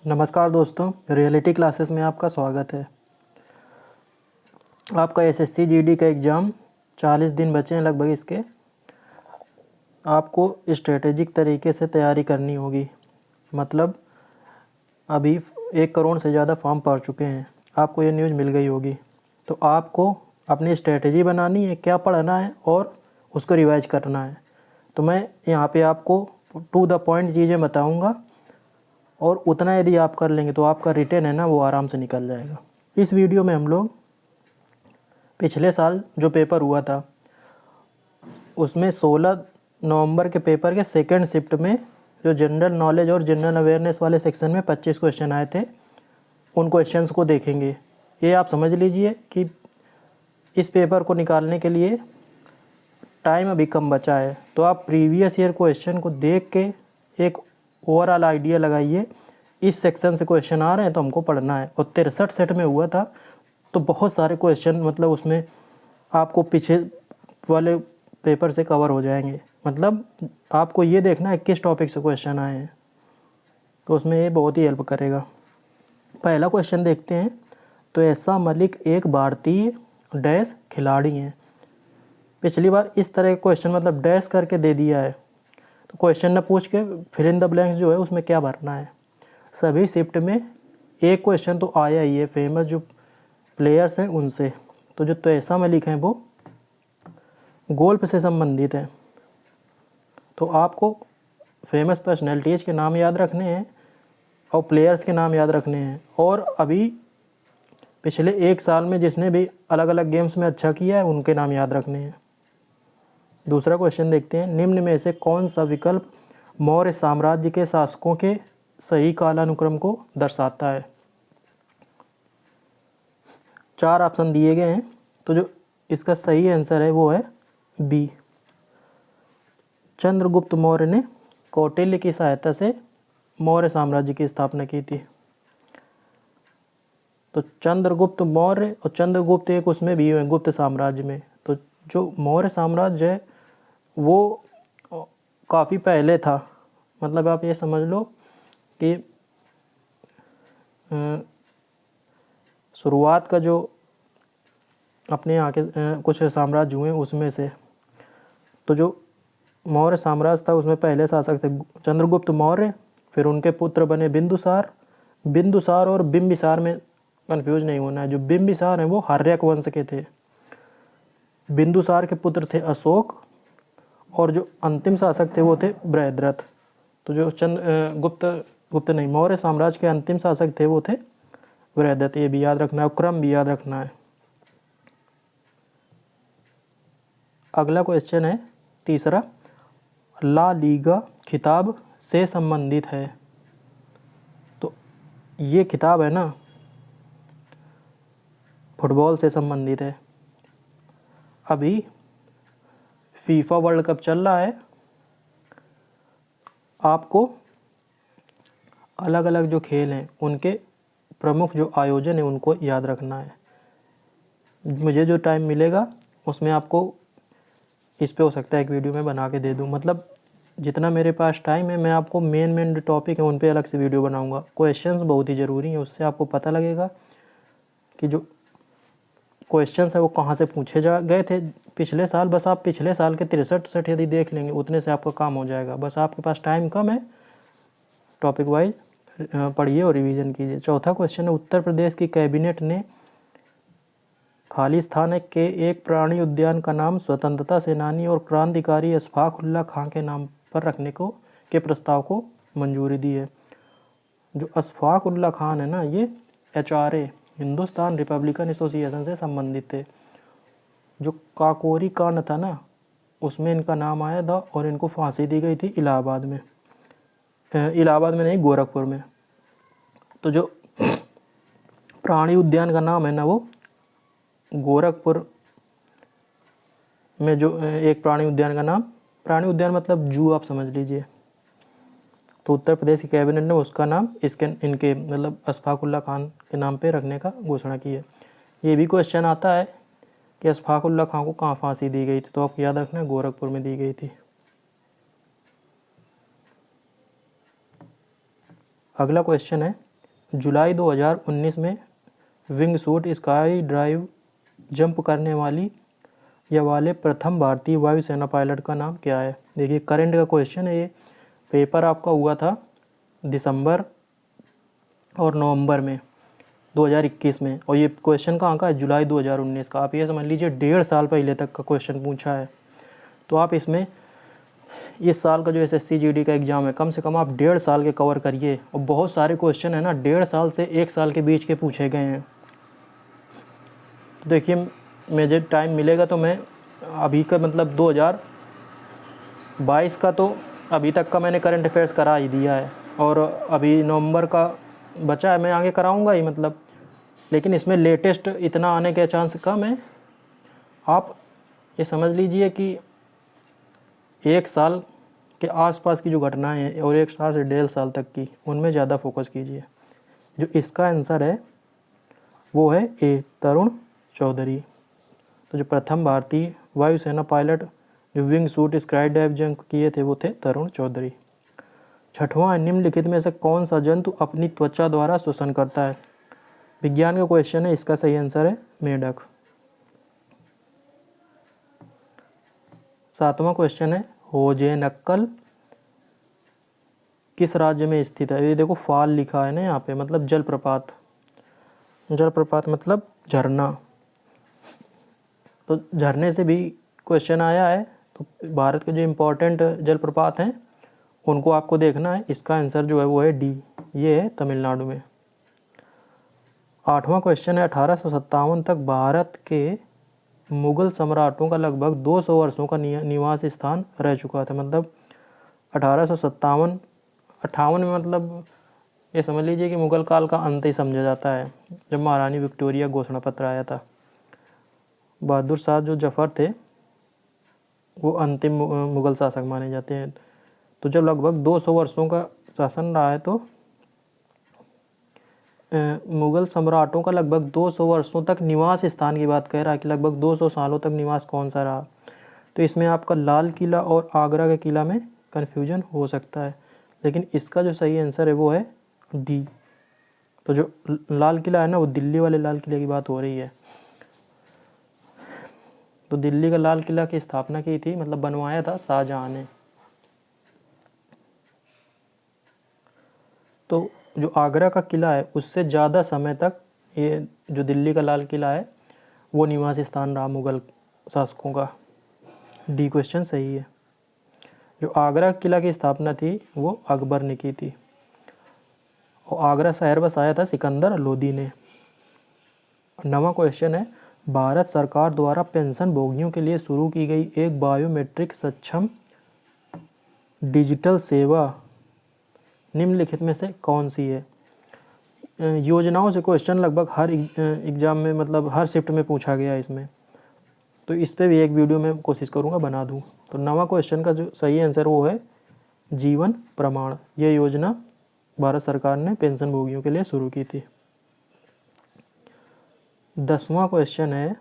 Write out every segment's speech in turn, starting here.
नमस्कार दोस्तों, reality classes में आपका स्वागत है। आपका एसएससी जीडी का एग्ज़ाम 40 दिन बचे हैं लगभग इसके। आपको स्ट्रेटेजिक तरीके से तैयारी करनी होगी। मतलब अभी 1 करोड़ से ज़्यादा फॉर्म पड़ चुके हैं, आपको ये न्यूज़ मिल गई होगी। तो आपको अपनी स्ट्रेटेजी बनानी है, क्या पढ़ना है और उसको रिवाइज करना है। तो मैं यहाँ पे आपको टू द पॉइंट चीज़ें बताऊँगा और उतना यदि आप कर लेंगे तो आपका रिटेन है ना वो आराम से निकल जाएगा। इस वीडियो में हम लोग पिछले साल जो पेपर हुआ था उसमें 16 नवंबर के पेपर के सेकंड शिफ्ट में जो जनरल नॉलेज और जनरल अवेयरनेस वाले सेक्शन में 25 क्वेश्चन आए थे, उन क्वेश्चंस को देखेंगे। ये आप समझ लीजिए कि इस पेपर को निकालने के लिए टाइम अभी कम बचा है, तो आप प्रीवियस ईयर क्वेश्चन को देख के एक ओवरऑल आइडिया लगाइए। इस सेक्शन से क्वेश्चन आ रहे हैं तो हमको पढ़ना है। और 63 सेट में हुआ था तो बहुत सारे क्वेश्चन मतलब उसमें आपको पीछे वाले पेपर से कवर हो जाएंगे। मतलब आपको ये देखना है किस टॉपिक से क्वेश्चन आए हैं, तो उसमें ये बहुत ही हेल्प करेगा। पहला क्वेश्चन देखते हैं। तो ऐसा मलिक एक भारतीय डैश खिलाड़ी हैं। पिछली बार इस तरह का क्वेश्चन मतलब डैश करके दे दिया है, तो क्वेश्चन न पूछ के फिल इन द ब्लैंक्स जो है उसमें क्या भरना है। सभी शिफ्ट में एक क्वेश्चन तो आया ही है फेमस जो प्लेयर्स हैं उनसे। तो जो तैसा मलिक हैं वो गोल्फ से संबंधित हैं, तो आपको फेमस पर्सनैलिटीज़ के नाम याद रखने हैं और प्लेयर्स के नाम याद रखने हैं। और अभी पिछले 1 साल में जिसने भी अलग अलग गेम्स में अच्छा किया है उनके नाम याद रखने हैं। दूसरा क्वेश्चन देखते हैं। निम्न में से कौन सा विकल्प मौर्य साम्राज्य के शासकों के सही कालानुक्रम को दर्शाता है। 4 ऑप्शन दिए गए हैं, तो जो इसका सही आंसर है वो है बी। चंद्रगुप्त मौर्य ने कौटिल्य की सहायता से मौर्य साम्राज्य की स्थापना की थी। तो चंद्रगुप्त मौर्य और चंद्रगुप्त एक उसमें भी है गुप्त साम्राज्य में। तो जो मौर्य साम्राज्य है वो काफ़ी पहले था। मतलब आप ये समझ लो कि शुरुआत का जो अपने यहाँ के कुछ साम्राज्य हुए उसमें से, तो जो मौर्य साम्राज्य था उसमें पहले शासक थे चंद्रगुप्त मौर्य, फिर उनके पुत्र बने बिंदुसार और बिंबिसार में कंफ्यूज नहीं होना है। जो बिंबिसार हैं वो हर्यक वंश के थे, बिंदुसार के पुत्र थे अशोक, और जो अंतिम शासक थे वो थे बृहद्रथ। तो जो गुप्त नहीं मौर्य साम्राज्य के अंतिम शासक थे वो थे बृहद्रथ। ये भी याद रखना है, क्रम भी याद रखना है। अगला क्वेश्चन है तीसरा, ला लीगा खिताब से संबंधित है। तो ये खिताब है ना फुटबॉल से संबंधित है। अभी फीफा वर्ल्ड कप चल रहा है, आपको अलग अलग जो खेल हैं उनके प्रमुख जो आयोजन है उनको याद रखना है। मुझे जो टाइम मिलेगा उसमें आपको इस पे हो सकता है एक वीडियो में बना के दे दूं। मतलब जितना मेरे पास टाइम है मैं आपको मेन जो टॉपिक है उन पे अलग से वीडियो बनाऊंगा। क्वेश्चंस बहुत ही ज़रूरी हैं, उससे आपको पता लगेगा कि जो क्वेश्चंस है वो कहाँ से पूछे गए थे पिछले साल। बस आप पिछले साल के 63 सेट यदि देख लेंगे उतने से आपका काम हो जाएगा। बस आपके पास टाइम कम है, टॉपिक वाइज पढ़िए और रिवीजन कीजिए। चौथा क्वेश्चन है, उत्तर प्रदेश की कैबिनेट ने खालिस्तान के एक प्राणी उद्यान का नाम स्वतंत्रता सेनानी और क्रांतिकारी अशफाक उल्लाह खां के नाम पर रखने के प्रस्ताव को मंजूरी दी है। जो अशफाक उल्लाह खान है ना, ये HRA हिंदुस्तान रिपब्लिकन एसोसिएशन से संबंधित थे। जो काकोरी कांड था ना उसमें इनका नाम आया था और इनको फांसी दी गई थी इलाहाबाद में नहीं, गोरखपुर में। तो जो प्राणी उद्यान का नाम है ना वो गोरखपुर में जो एक प्राणी उद्यान का नाम, प्राणी उद्यान मतलब जू आप समझ लीजिए। तो उत्तर प्रदेश की कैबिनेट ने उसका नाम इनके मतलब अशफाक उल्लाह खान के नाम पे रखने का घोषणा की है। ये भी क्वेश्चन आता है कि अशफाक उल्लाह खान को कहाँ फांसी दी गई थी, तो आपको याद रखना है गोरखपुर में दी गई थी। अगला क्वेश्चन है, जुलाई 2019 में wing suit sky drive jump करने वाले प्रथम भारतीय वायुसेना पायलट का नाम क्या है। देखिए करंट का क्वेश्चन है ये, पेपर आपका हुआ था दिसंबर और नवंबर में 2021 में, और ये क्वेश्चन कहाँ का है, जुलाई 2019 का। आप ये समझ लीजिए 1.5 साल पहले तक का क्वेश्चन पूछा है। तो आप इसमें इस साल का जो SSC GD का एग्ज़ाम है, कम से कम आप 1.5 साल के कवर करिए। और बहुत सारे क्वेश्चन है ना 1.5 साल से 1 साल के बीच के पूछे गए हैं। तो देखिए मुझे टाइम मिलेगा तो मैं अभी का मतलब 2022 का तो अभी तक का मैंने करंट अफेयर्स करा ही दिया है, और अभी नवंबर का बचा है, मैं आगे कराऊंगा ही मतलब। लेकिन इसमें लेटेस्ट इतना आने के चांस कम है। आप ये समझ लीजिए कि 1 साल के आसपास की जो घटनाएं हैं और 1 साल से 1.5 साल तक की, उनमें ज़्यादा फोकस कीजिए। जो इसका आंसर है वो है ए, तरुण चौधरी। तो जो प्रथम भारतीय वायुसेना पायलट जो wing suit sky dive jump किए थे वो थे तरुण चौधरी। 6वां, निम्नलिखित में से कौन सा जंतु अपनी त्वचा द्वारा श्वसन करता है। विज्ञान का क्वेश्चन है, इसका सही आंसर है मेढक। 7वां क्वेश्चन है, होजेनक्कल किस राज्य में स्थित है। ये देखो फाल लिखा है ना यहाँ पे, मतलब जलप्रपात। जलप्रपात मतलब झरना। तो झरने से भी क्वेश्चन आया है। तो भारत के जो इम्पोर्टेंट जलप्रपात हैं उनको आपको देखना है। इसका आंसर जो है वो है डी, ये है तमिलनाडु में। 8वां क्वेश्चन है, 1857 तक भारत के मुगल सम्राटों का लगभग 200 वर्षों का निवास स्थान रह चुका था। मतलब 1857 58 में, मतलब ये समझ लीजिए कि मुगल काल का अंत ही समझा जाता है, जब महारानी विक्टोरिया घोषणा पत्र आया था। बहादुर शाह जो जफर थे वो अंतिम मुगल शासक माने जाते हैं। तो जब लगभग 200 वर्षों का शासन रहा है, तो मुगल सम्राटों का लगभग 200 वर्षों तक निवास स्थान की बात कह रहा है कि लगभग 200 सालों तक निवास कौन सा रहा। तो इसमें आपका लाल किला और आगरा के किला में कन्फ्यूजन हो सकता है, लेकिन इसका जो सही आंसर है वो है डी। तो जो लाल किला है ना, वो दिल्ली वाले लाल किले की बात हो रही है। तो दिल्ली का लाल किला की स्थापना की थी, मतलब बनवाया था शाहजहां ने। तो जो आगरा का किला है उससे ज़्यादा समय तक ये जो दिल्ली का लाल किला है वो निवास स्थान रहा मुगल शासकों का। डी क्वेश्चन सही है। जो आगरा किला की स्थापना थी वो अकबर ने की थी, और आगरा शहर बसाया था सिकंदर लोदी ने। 9वां क्वेश्चन है, भारत सरकार द्वारा पेंशन भोगियों के लिए शुरू की गई एक बायोमेट्रिक सक्षम डिजिटल सेवा निम्नलिखित में से कौन सी है। योजनाओं से क्वेश्चन लगभग हर एग्ज़ाम में, मतलब हर शिफ्ट में पूछा गया है इसमें, तो इस पर भी एक वीडियो में कोशिश करूँगा बना दूँ। तो 9वां क्वेश्चन का जो सही आंसर वो है जीवन प्रमाण। ये योजना भारत सरकार ने पेंशन भोगियों के लिए शुरू की थी। 10वां क्वेश्चन है,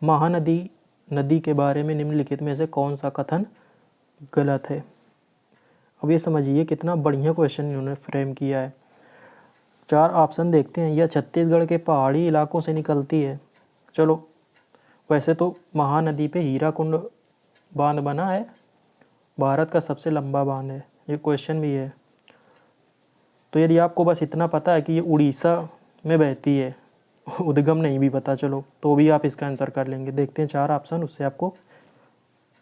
महानदी नदी के बारे में निम्नलिखित में से कौन सा कथन गलत है। अब ये समझिए कितना बढ़िया क्वेश्चन इन्होंने फ्रेम किया है। 4 ऑप्शन देखते हैं। यह छत्तीसगढ़ के पहाड़ी इलाकों से निकलती है। चलो, वैसे तो महानदी पे हीराकुंड बांध बना है, भारत का सबसे लंबा बांध है, ये क्वेश्चन भी है। तो यदि आपको बस इतना पता है कि ये उड़ीसा में बहती है, उद्गम नहीं भी पता, चलो तो भी आप इसका आंसर कर लेंगे। देखते हैं 4 ऑप्शन, उससे आपको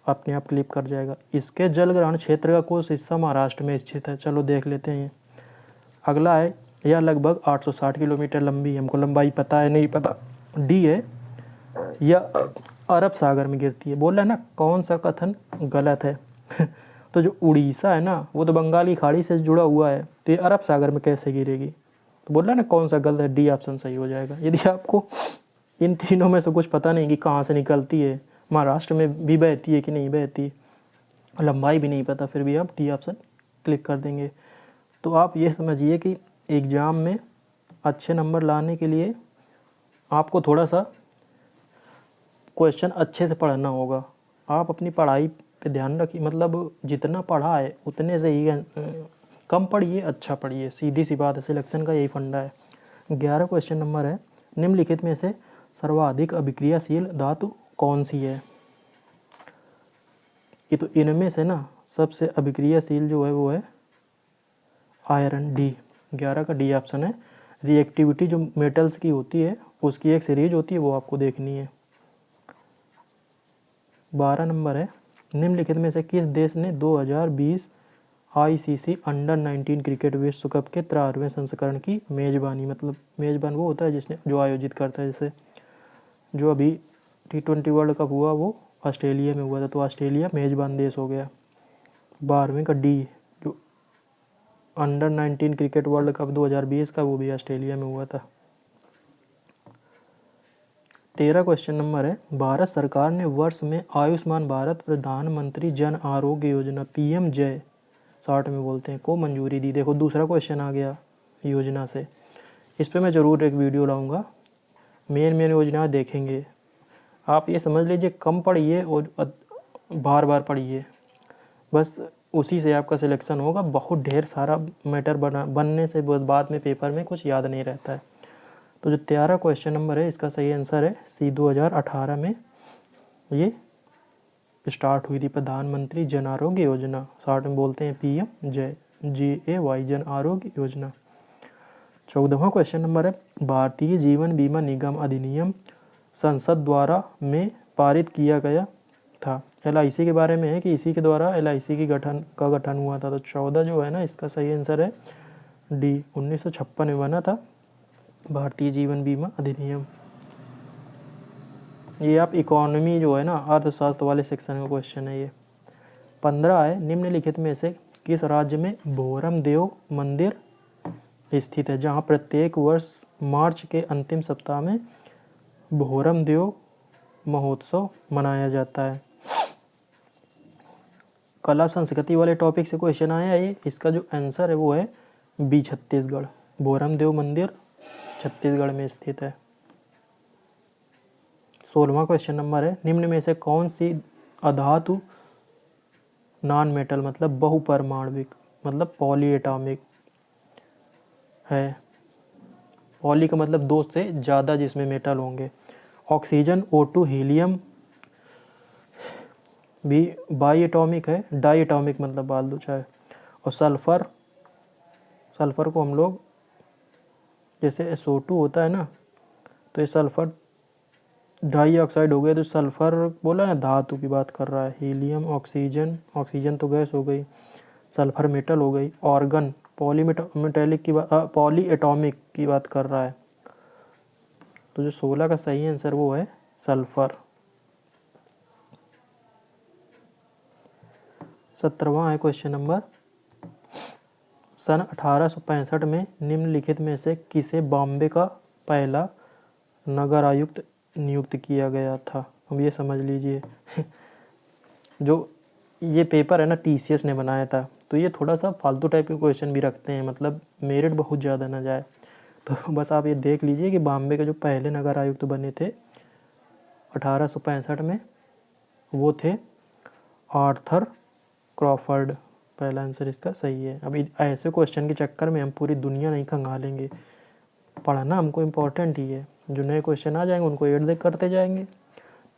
अपने आप क्लिक कर जाएगा। इसके जलग्रहण क्षेत्र का कुछ हिस्सा महाराष्ट्र में स्थित है। चलो देख लेते हैं। अगला है, यह लगभग 860 किलोमीटर लंबी है। हमको लंबाई पता है, नहीं पता। डी है, यह अरब सागर में गिरती है। बोल रहा है ना कौन सा कथन गलत है। तो जो उड़ीसा है ना वो तो बंगाल की खाड़ी से जुड़ा हुआ है, तो ये अरब सागर में कैसे गिरेगी। तो बोल रहा है ना कौन सा गलत है, डी ऑप्शन सही हो जाएगा। यदि आपको इन तीनों में से कुछ पता नहीं कि कहाँ से निकलती है, महाराष्ट्र में भी बहती है कि नहीं बहती, लंबाई भी नहीं पता, फिर भी आप डी ऑप्शन क्लिक कर देंगे। तो आप ये समझिए कि एग्ज़ाम में अच्छे नंबर लाने के लिए आपको थोड़ा सा क्वेश्चन अच्छे से पढ़ना होगा। आप अपनी पढ़ाई पे ध्यान रखिए, मतलब जितना पढ़ा है उतने से ही कम पढ़िए, अच्छा पढ़िए, सीधी सी बात है। सिलेक्शन का यही फंडा है। 11 क्वेश्चन नंबर है, निम्नलिखित में से सर्वाधिक अभिक्रियाशील धातु कौन सी है? ये तो इनमें से ना सबसे अभिक्रियाशील जो है वो है आयरन, डी। 11 का डी ऑप्शन है। रिएक्टिविटी जो मेटल्स की होती है उसकी एक सीरीज होती है, वो आपको देखनी है। 12 नंबर है, निम्नलिखित में से किस देश ने 2020 आईसीसी अंडर 19 क्रिकेट विश्व कप के 13वें संस्करण की मेज़बानी, मतलब मेज़बान वो होता है जिसने जो आयोजित करता है। जैसे जो अभी T20 वर्ल्ड कप हुआ वो ऑस्ट्रेलिया में हुआ था, तो ऑस्ट्रेलिया मेज़बान देश हो गया। 12वें का डी, जो अंडर 19 क्रिकेट वर्ल्ड कप 2020 का, वो भी ऑस्ट्रेलिया में हुआ था। 13 क्वेश्चन नंबर है, भारत सरकार ने वर्ष में आयुष्मान भारत प्रधानमंत्री जन आरोग्य योजना PM-जय शॉर्ट में बोलते हैं को मंजूरी दी। देखो दूसरा क्वेश्चन आ गया योजना से, इस पे मैं ज़रूर एक वीडियो लाऊंगा। मेन योजना देखेंगे। आप ये समझ लीजिए कम पढ़िए और बार बार पढ़िए, बस उसी से आपका सिलेक्शन होगा। बहुत ढेर सारा मैटर बनने से बाद में पेपर में कुछ याद नहीं रहता है। तो जो 13 क्वेश्चन नंबर है इसका सही आंसर है सी। 2018 में ये स्टार्ट हुई थी प्रधानमंत्री जन आरोग्य योजना, शॉर्ट में बोलते हैं PM-जय, JAY, Jan Arogya Yojana. 14वां question number है, भारतीय जीवन बीमा निगम अधिनियम संसद द्वारा में पारित किया गया था। LIC के बारे में है कि इसी के द्वारा LIC की गठन हुआ था। तो 14 जो है ना इसका सही आंसर है डी। 1956 में बना था भारतीय जीवन बीमा अधिनियम। ये आप इकोनॉमी जो है ना अर्थशास्त्र वाले सेक्शन का क्वेश्चन है ये। 15 है, निम्नलिखित में से किस राज्य में भोरम देव मंदिर स्थित है, जहाँ प्रत्येक वर्ष मार्च के अंतिम सप्ताह में भोरम देव महोत्सव मनाया जाता है। कला संस्कृति वाले टॉपिक से क्वेश्चन आया है, इसका जो आंसर है वो है बी, छत्तीसगढ़। भोरम देव मंदिर छत्तीसगढ़ में स्थित है। 16वां क्वेश्चन नंबर है, निम्न में से कौन सी अधातु नॉन मेटल मतलब बहुपरमाणविक मतलब पॉलीएटॉमिक है? पॉली का मतलब दो से ज़्यादा जिसमें मेटल होंगे। ऑक्सीजन, O2, हीलियम भी बाई एटॉमिक है। डाई एटॉमिक मतलब बाल दो चाहे। और सल्फ़र, सल्फ़र को हम लोग जैसे SO2 होता है ना, तो ये सल्फ़र डाइऑक्साइड हो गया, तो सल्फ़र बोला ना धातु की बात कर रहा है। हीलियम, ऑक्सीजन, ऑक्सीजन तो गैस हो गई, सल्फ़र मेटल हो गई। ऑर्गन पॉलीमेटेलिक की बात, पॉली एटॉमिक की बात कर रहा है। तो जो 16 का सही आंसर वो है सल्फ़र। 17वां है क्वेश्चन नंबर, सन 1865 में निम्नलिखित में से किसे बॉम्बे का पहला नगर आयुक्त नियुक्त किया गया था? अब ये समझ लीजिए जो ये पेपर है ना TCS ने बनाया था, तो ये थोड़ा सा फालतू टाइप के क्वेश्चन भी रखते हैं, मतलब मेरिट बहुत ज़्यादा ना जाए। तो बस आप ये देख लीजिए कि बॉम्बे के जो पहले नगर आयुक्त बने थे 1865 में, वो थे आर्थर क्रॉफर्ड। पहला आंसर इसका सही है। अभी ऐसे क्वेश्चन के चक्कर में हम पूरी दुनिया नहीं खंगालेंगे। पढ़ना हमको इम्पोर्टेंट ही है, जो नए क्वेश्चन आ जाएंगे उनको ऐड करते जाएंगे।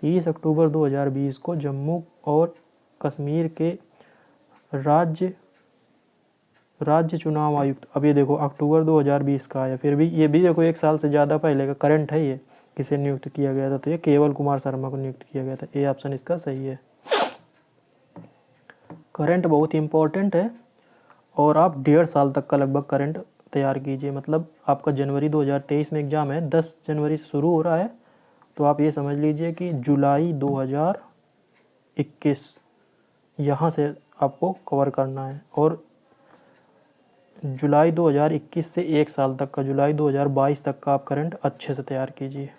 30 अक्टूबर 2020 को जम्मू और कश्मीर के राज्य चुनाव आयुक्त, अब ये देखो अक्टूबर 2020 का है, फिर भी ये भी देखो 1 साल से ज़्यादा पहले का करंट है। ये किसे नियुक्त किया गया था? तो ये केवल कुमार शर्मा को नियुक्त किया गया था। ए ऑप्शन इसका सही है। करंट बहुत ही इम्पोर्टेंट है और आप 1.5 साल तक का लगभग करंट तैयार कीजिए। मतलब आपका जनवरी 2023 में एग्ज़ाम है, 10 जनवरी से शुरू हो रहा है, तो आप ये समझ लीजिए कि जुलाई 2021 यहाँ से आपको कवर करना है। और जुलाई 2021 से 1 साल तक का, जुलाई 2022 तक का आप करंट अच्छे से तैयार कीजिए।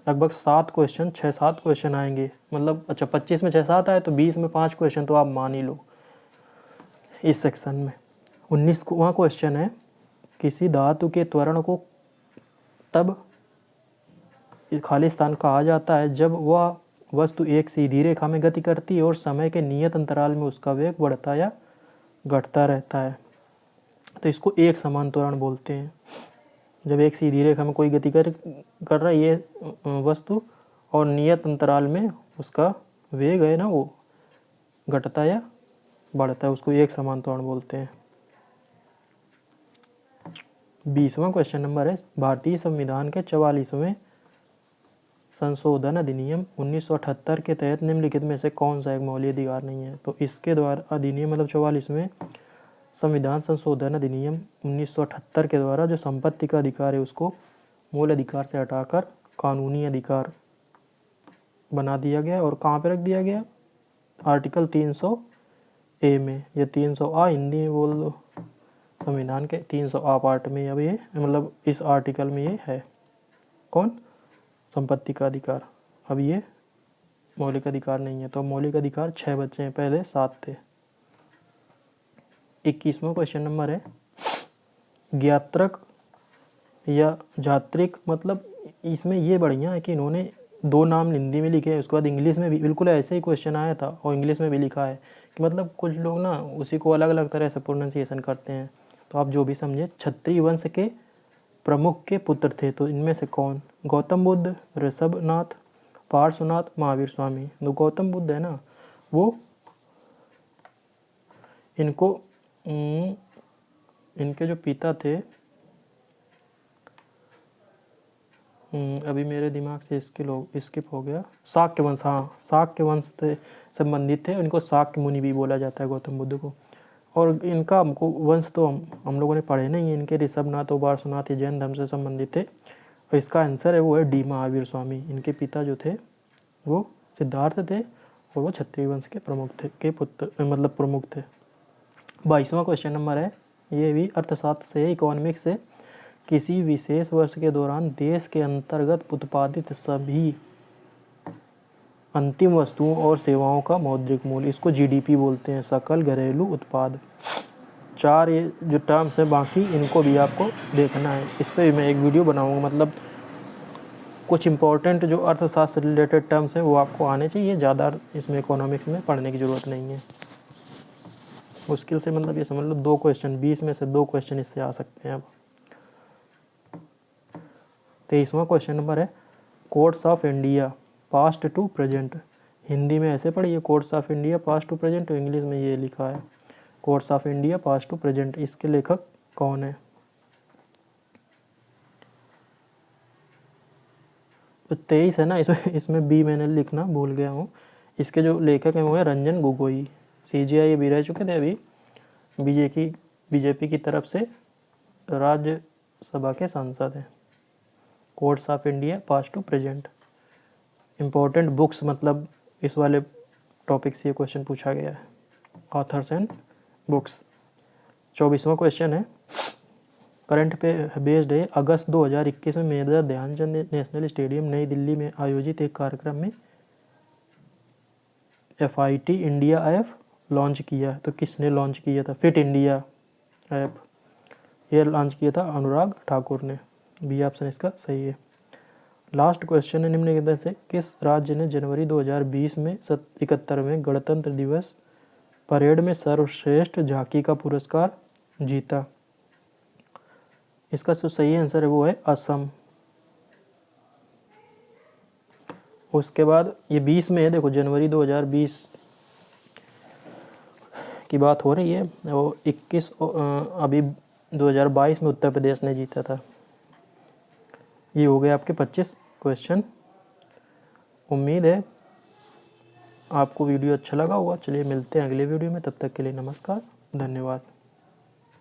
लगभग 7 क्वेश्चन, 6-7 क्वेश्चन आएंगे। मतलब अच्छा 25 में 6-7 आए तो 20 में 5 क्वेश्चन तो आप मान ही लो इस सेक्शन में। 19वां क्वेश्चन है, किसी धातु के त्वरण को तब खाली स्थान कहा जाता है जब वह वस्तु एक सीधी रेखा में गति करती है और समय के नियत अंतराल में उसका वेग बढ़ता या घटता रहता है। तो इसको एक समान त्वरण बोलते हैं। जब एक सीधी रेखा में कोई गति कर रहा है ये वस्तु और नियत अंतराल में उसका वेग है ना वो घटता या बढ़ता है, उसको एक समान त्वरण बोलते हैं। 20वां क्वेश्चन नंबर है, भारतीय संविधान के 44वें संशोधन अधिनियम 1978 के तहत निम्नलिखित में से कौन सा एक मौलिक अधिकार नहीं है? तो इसके द्वारा अधिनियम मतलब 44वें संविधान संशोधन अधिनियम 1978 के द्वारा जो संपत्ति का अधिकार है उसको मूल अधिकार से हटाकर कानूनी अधिकार बना दिया गया। और कहाँ पे रख दिया गया? आर्टिकल 300A में, या 300A हिंदी में बोल दो, संविधान के 300A पार्ट में अब ये मतलब इस आर्टिकल में ये है कौन? संपत्ति का अधिकार। अब ये मौलिक अधिकार नहीं है। तो मौलिक अधिकार 6 बचे हैं, पहले 7 थे। 21वां क्वेश्चन नंबर है, ज्ञात्रक या जात्रिक, मतलब इसमें ये बढ़िया है कि इन्होंने 2 नाम हिंदी में लिखे हैं, उसके बाद इंग्लिश में भी बिल्कुल ऐसे ही क्वेश्चन आया था और इंग्लिश में भी लिखा है कि मतलब कुछ लोग ना उसी को अलग अलग तरह से प्रोनाउंसिएशन करते हैं। तो आप जो भी समझे, क्षत्रिय वंश के प्रमुख के पुत्र थे, तो इनमें से कौन? गौतम बुद्ध, ऋषभनाथ, पार्श्वनाथ, महावीर स्वामी। तो गौतम बुद्ध है ना, वो इनको इनके जो पिता थे, अभी मेरे दिमाग से स्किप हो गया, शाक्य वंश, हाँ शाक्य वंश से संबंधित थे। इनको शाक्य मुनि भी बोला जाता है गौतम बुद्ध को। और इनका हमको वंश तो हम लोगों ने पढ़े नहीं है। इनके ऋषभनाथ और पार्श्वनाथ ये जैन धर्म से संबंधित थे। और इसका आंसर है वो है डी, महावीर स्वामी। इनके पिता जो थे वो सिद्धार्थ थे और वो क्षत्रिय वंश के प्रमुख थे, के पुत्र मतलब प्रमुख थे। 22वां क्वेश्चन नंबर है, ये भी अर्थशास्त्र से, इकोनॉमिक्स से, किसी विशेष वर्ष के दौरान देश के अंतर्गत उत्पादित सभी अंतिम वस्तुओं और सेवाओं का मौद्रिक मूल्य, इसको जीडीपी बोलते हैं, सकल घरेलू उत्पाद। 4 ये जो टर्म्स है, बाकी इनको भी आपको देखना है। इस पर भी मैं एक वीडियो बनाऊंगा। मतलब कुछ इंपॉर्टेंट जो अर्थशास्त्र से रिलेटेड टर्म्स हैं वो आपको आने चाहिए, ज़्यादा इसमें इकोनॉमिक्स में पढ़ने की ज़रूरत नहीं है। मुश्किल से मतलब ये समझ लो 2 क्वेश्चन, 20 में से 2 क्वेश्चन इससे आ सकते हैं। अब 23वां क्वेश्चन नंबर है, courts of India past to present. Hindi में ऐसे पढ़िए, courts of India past to present, तो इंग्लिश में ये लिखा है courts of India past to present. इसके लेखक कौन है? तो 23 है ना, इसमें बी मैंने लिखना भूल गया हूँ। इसके जो लेखक हैं वो है रंजन गोगोई। CGI भी रह चुके थे, अभी बीजेपी की तरफ से राज्यसभा के सांसद हैं। Courts of India past to present. Important books, मतलब इस वाले टॉपिक से ये क्वेश्चन पूछा गया है, ऑथर्स एंड बुक्स। 24वां क्वेश्चन है, करंट पे बेस्ड है, अगस्त 2021 में मेजर ध्यानचंद नेशनल स्टेडियम नई दिल्ली में आयोजित एक कार्यक्रम में FIT इंडिया ऐप लॉन्च किया। तो किसने लॉन्च किया था? फिट इंडिया ऐप ये लॉन्च किया था अनुराग ठाकुर ने। बी ऑप्शन इसका सही है। लास्ट क्वेश्चन है, निम्नलिखित से किस राज्य ने जनवरी 2020 में 71वें गणतंत्र दिवस परेड में सर्वश्रेष्ठ झांकी का पुरस्कार जीता? इसका जो सही आंसर है वो है असम। उसके बाद ये 20 में है, देखो जनवरी 2020 की बात हो रही है, वो 21 अभी 2022 में उत्तर प्रदेश ने जीता था। ये हो गए आपके 25 क्वेश्चन। उम्मीद है आपको वीडियो अच्छा लगा होगा। चलिए मिलते हैं अगले वीडियो में, तब तक के लिए नमस्कार, धन्यवाद।